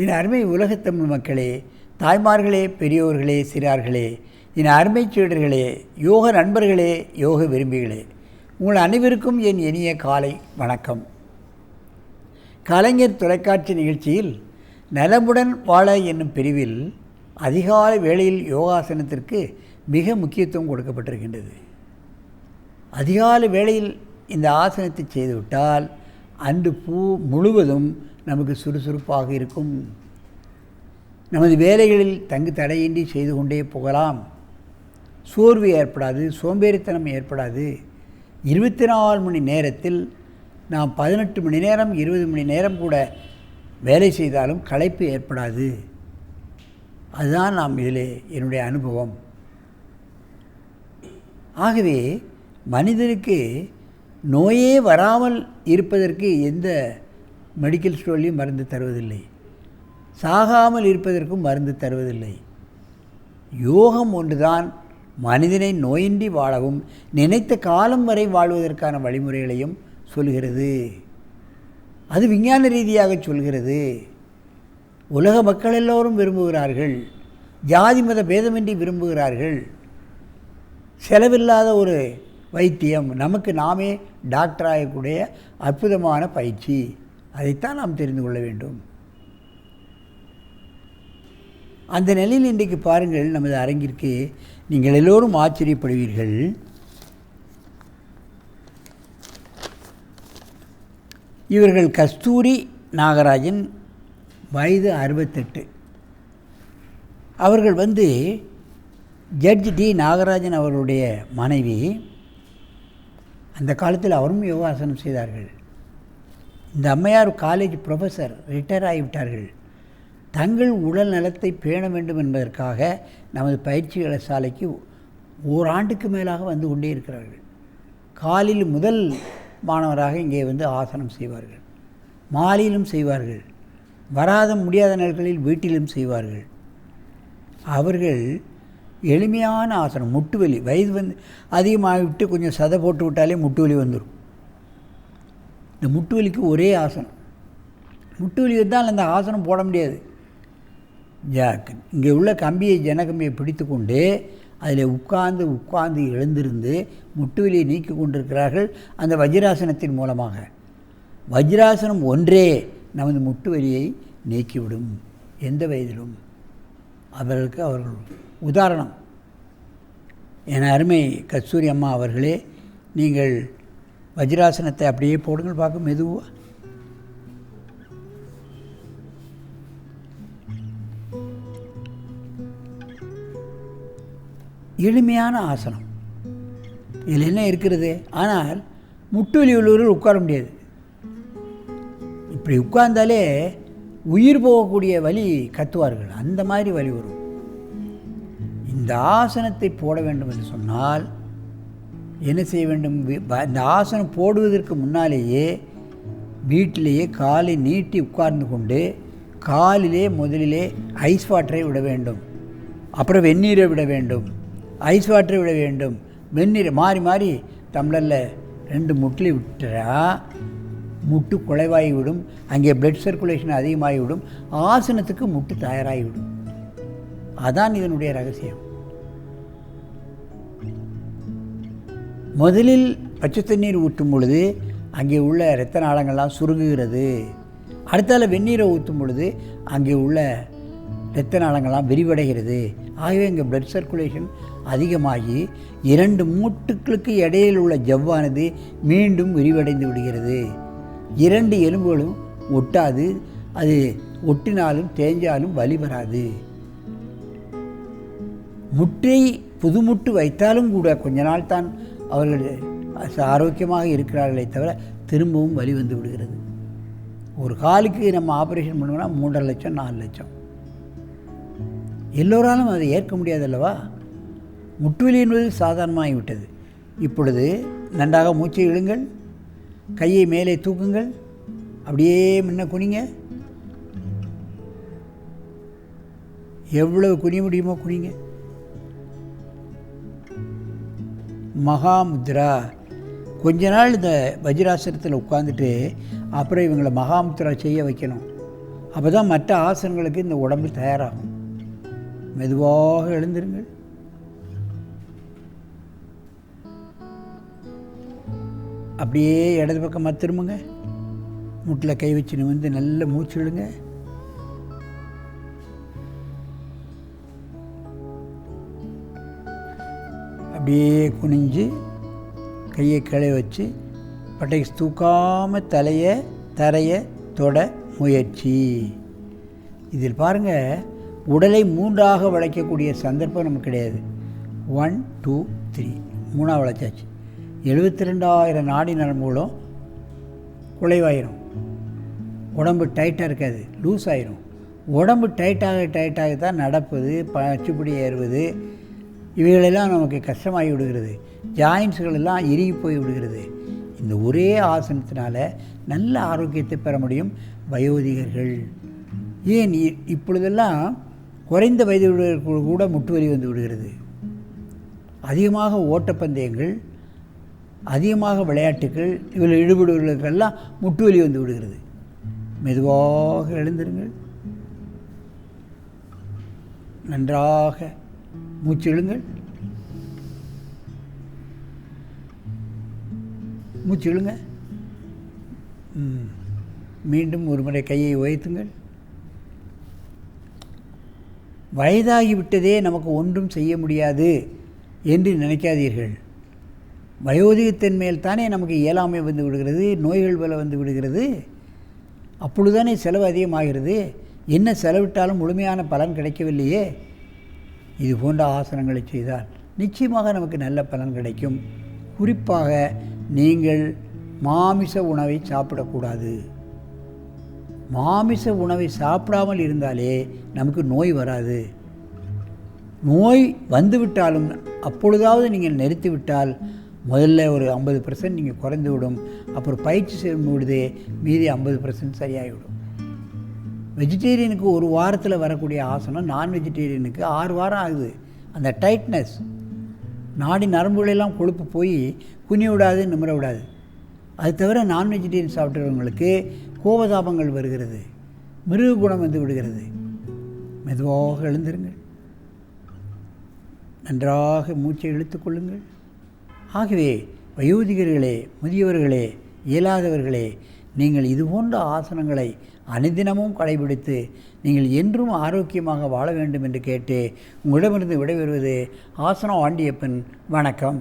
என் அருமை உலகத்தமிழ் மக்களே, தாய்மார்களே, பெரியோர்களே, சிறார்களே, என் அருமை சீடர்களே, யோக நண்பர்களே, யோக விரும்பிகளே, உங்கள் அனைவருக்கும் என் இனிய காலை வணக்கம். கலைஞர் தொலைக்காட்சி நிகழ்ச்சியில் நலமுடன் வாழ என்னும் பிரிவில் அதிகாலை வேளையில் யோகாசனத்திற்கு மிக முக்கியத்துவம் கொடுக்கப்பட்டிருக்கின்றது. அதிகாலை வேளையில் இந்த ஆசனத்தை செய்துவிட்டால் அன்று முழுவதும் நமக்கு சுறுசுறுப்பாக இருக்கும். நமது வேலைகளில் தங்கு தடையின்றி செய்து கொண்டே போகலாம். சோர்வு ஏற்படாது, சோம்பேறித்தனம் ஏற்படாது. 24 மணி நேரத்தில் நாம் 18 மணி நேரம் 20 மணி நேரம் கூட வேலை செய்தாலும் களைப்பு ஏற்படாது. அதுதான் இதில் என்னுடைய அனுபவம். ஆகவே மனிதனுக்கு நோயே வராமல் இருப்பதற்கு எந்த மெடிக்கல் ஸ்டோர்லையும் மருந்து தருவதில்லை. சாகாமல் இருப்பதற்கும் மருந்து தருவதில்லை. யோகம் ஒன்றுதான் மனிதனை நோயின்றி வாழவும் நினைத்த காலம் வரை வாழ்வதற்கான வழிமுறைகளையும் சொல்கிறது. அது விஞ்ஞான ரீதியாக சொல்கிறது. உலக மக்கள் எல்லோரும் விரும்புகிறார்கள். ஜாதி மத பேதமின்றி விரும்புகிறார்கள். செலவில்லாத ஒரு வைத்தியம், நமக்கு நாமே டாக்டராகக்கூடிய அற்புதமான பயிற்சி. அதைத்தான் நாம் தெரிந்து கொள்ள வேண்டும். அந்த நிலையில் இன்றைக்கு பாருங்கள், நமது அரங்கிற்கு நீங்கள் எல்லோரும் ஆச்சரியப்படுவீர்கள். இவர்கள் கஸ்தூரி நாகராஜன், வயது 68. அவர்கள் ஜட்ஜ் டி நாகராஜன் அவர்களுடைய மனைவி. அந்த காலத்தில் அவரும் யோகாசனம் செய்தார்கள். இந்த அம்மையார் காலேஜ் ப்ரொஃபஸர், ரிட்டையர் ஆகிவிட்டார்கள். தங்கள் உடல் நலத்தை பேண வேண்டும் என்பதற்காக நமது பயிற்சிகள சாலைக்கு ஓராண்டுக்கு மேலாக வந்து கொண்டே இருக்கிறார்கள். காலையில் முதல் மாணவராக இங்கே ஆசனம் செய்வார்கள். மாலையிலும் செய்வார்கள். முடியாத நாட்களில் வீட்டிலும் செய்வார்கள். அவர்கள் எளிமையான ஆசனம், முட்டுவலி, வயது அதிகமாகிவிட்டு கொஞ்சம் சதை போட்டு விட்டாலே முட்டுவலி வந்துடும். இந்த முட்டுவலிக்கு ஒரே ஆசனம். முட்டுவலி வந்தால் அந்த ஆசனம் போட முடியாது. இங்கே உள்ள கம்பியை, ஜனகம்பியை பிடித்து கொண்டு அதில் உட்கார்ந்து எழுந்திருந்து முட்டுவலியை நீக்கி கொண்டிருக்கிறார்கள் அந்த வஜ்ராசனத்தின் மூலமாக. வஜ்ராசனம் ஒன்றே நமது முட்டுவலியை நீக்கிவிடும் எந்த வயதிலும். அவர்கள் உதாரணம். என் அருமை கஸ்தூரி அம்மா அவர்களே, நீங்கள் வஜ்ராசனத்தை அப்படியே போடுங்கள் பார்க்க. மெதுவாக எளிமையான ஆசனம். இதில் என்ன இருக்கிறது? ஆனால் முட்டுவலி உள்ளவர்கள் உட்கார முடியாது. இப்படி உட்கார்ந்தாலே உயிர் போகக்கூடிய வலி கத்துவார்கள். அந்த மாதிரி வலி வரும். இந்த ஆசனத்தை போட வேண்டும் என்று சொன்னால் என்ன செய்ய வேண்டும்? இந்த ஆசனம் போடுவதற்கு முன்னாலேயே வீட்டிலேயே காலை நீட்டி உட்கார்ந்து கொண்டு காலிலே முதலிலே ஐஸ் வாட்டரை விட வேண்டும். அப்புறம் வெந்நீரை விட வேண்டும். ஐஸ் வாட்டரை விட வேண்டும். வெந்நீரை மாறி மாறி டம்ளரில் 2 முட்டில் விட்டுறா முட்டு குறைவாகிவிடும். அங்கே பிளட் சர்க்குலேஷன் அதிகமாகிவிடும். ஆசனத்துக்கு முட்டு தயாராகிவிடும். அதான் இதனுடைய ரகசியம். முதலில் பச்சை தண்ணீர் ஊற்றும் பொழுது அங்கே உள்ள இரத்த நாளங்கள்லாம் சுருங்குகிறது. அடுத்தால வெந்நீரை ஊற்றும் பொழுது அங்கே உள்ள இரத்த நாளங்கள்லாம் விரிவடைகிறது. ஆகவே இங்கே பிளட் சர்க்குலேஷன் அதிகமாகி 2 மூட்டுக்களுக்கு இடையில் உள்ள ஜவ்வானது மீண்டும் விரிவடைந்து விடுகிறது. 2 எலும்புகளும் ஒட்டாது. அது ஒட்டினாலும் தேஞ்சாலும் வலி வராது. முட்டை புதுமுட்டு வைத்தாலும் கூட கொஞ்ச நாள் தான் அவர்கள் ஆரோக்கியமாக இருக்கிறார்களே தவிர திரும்பவும் வலி வந்து விடுகிறது. ஒரு காலுக்கு நம்ம ஆப்ரேஷன் பண்ணோம்னா 3.5 லட்சம் 4 லட்சம். எல்லோராலும் அதை ஏற்க முடியாதல்லவா? முட்டுவலி என்பது சாதாரணமாகிவிட்டது. இப்பொழுது நன்றாக மூச்சை இழுங்கள். கையை மேலே தூக்குங்கள். அப்படியே முன்ன குனிங்க. எவ்வளவு குனிய முடியுமோ குனிங்க. மகாமுத்ரா. கொஞ்ச நாள் இந்த வஜ்ராசனத்தில் உட்காந்துட்டு அப்புறம் இவங்களை மகாமுத்ரா செய்ய வைக்கணும். அப்போ தான் மற்ற ஆசனங்களுக்கு இந்த உடம்பு தயாராகும். மெதுவாக எழுந்திருங்கள். அப்படியே இடது பக்கமாக திரும்புங்க. முட்டில் கை வச்சு நிமிர்ந்து நல்ல மூச்சு விடுங்க. அப்படியே குனிஞ்சு கையை கீழே வச்சு பட்டைக்கு தூக்காமல் தரையை தொட முயற்சி. இதில் பாருங்கள், உடலை 3ஆக வளைக்கக்கூடிய சந்தர்ப்பம் நமக்கு கிடையாது. 1 2 3 3ஆக வளைச்சாச்சு. 72,000 நாடி நரம்புகளும் குலைவாயிரும். உடம்பு டைட்டாக இருக்காது, லூஸ் ஆயிரும். உடம்பு டைட்டாக தான் நடப்பது, பச்சுப்பிடி ஏறுவது, இவைகளெல்லாம் நமக்கு கஷ்டமாகி விடுகிறது. ஜாயின்ட்ஸ்கள் எல்லாம் இறுகி போய் விடுகிறது. இந்த ஒரே ஆசனத்தினால நல்ல ஆரோக்கியத்தை பெற முடியும் வயோதிகர்கள். ஏன் இப்பொழுதெல்லாம் குறைந்த வயதுள்ளவர்கள் கூட முட்டு வலி வந்து விடுகிறது. அதிகமாக ஓட்டப்பந்தயங்கள், அதிகமாக விளையாட்டுகள் இதில் ஈடுபடுவர்களுக்கெல்லாம் முட்டு வலி வந்து விடுகிறது. மெதுவாக எழுந்திருங்கள். நன்றாக மூச்சு இழுங்கள். மூச்சு இழுங்க. மீண்டும் ஒரு முறை கையை உயர்த்துங்கள். வயதாகிவிட்டதே, நமக்கு ஒன்றும் செய்ய முடியாது என்று நினைக்காதீர்கள். வயோதிகத்தின் மேல் தானே நமக்கு இயலாமை வந்து விடுகிறது, நோய்கள் பல வந்து விடுகிறது. அப்பொழுதுதானே செலவு அதிகமாகிறது. என்ன செலவிட்டாலும் முழுமையான பலன் கிடைக்கவில்லையே. இது போன்ற ஆசனங்களை செய்தால் நிச்சயமாக நமக்கு நல்ல பலன் கிடைக்கும். குறிப்பாக நீங்கள் மாமிச உணவை சாப்பிடக்கூடாது. மாமிச உணவை சாப்பிடாமல் இருந்தாலே நமக்கு நோய் வராது. நோய் வந்துவிட்டாலும் அப்பொழுதாவது நீங்கள் நிறுத்திவிட்டால் முதல்ல ஒரு 50% நீங்கள் குறைந்து விடும். அப்புறம் பயிற்சி செய்யும் பொழுதே மீதி 50% சரியாகிவிடும். வெஜிடேரியனுக்கு ஒரு வாரத்தில் வரக்கூடிய ஆசனம் நான் வெஜிடேரியனுக்கு 6 வாரம் ஆகுது. அந்த டைட்னஸ், நாடி நரம்புகளெல்லாம் கொழுப்பு போய் குனி விடாது, நிமிர விடாது. அது தவிர நான் வெஜிடேரியன் சாப்பிட்றவங்களுக்கு கோபதாபங்கள் வருகிறது, மிருக குணம் வந்து விடுகிறது. மெதுவாக எழுந்திருங்கள். நன்றாக மூச்சை இழுத்துக்கொள்ளுங்கள். ஆகவே வயோதிகர்களே, முதியவர்களே, இயலாதவர்களே, நீங்கள் இதுபோன்ற ஆசனங்களை அனுதினமும் கடைபிடித்து நீங்கள் என்றும் ஆரோக்கியமாக வாழ வேண்டும் என்று கேட்டு உங்களிடமிருந்து விடைபெறுவது ஆசனம் ஆண்டியப்பன். வணக்கம்.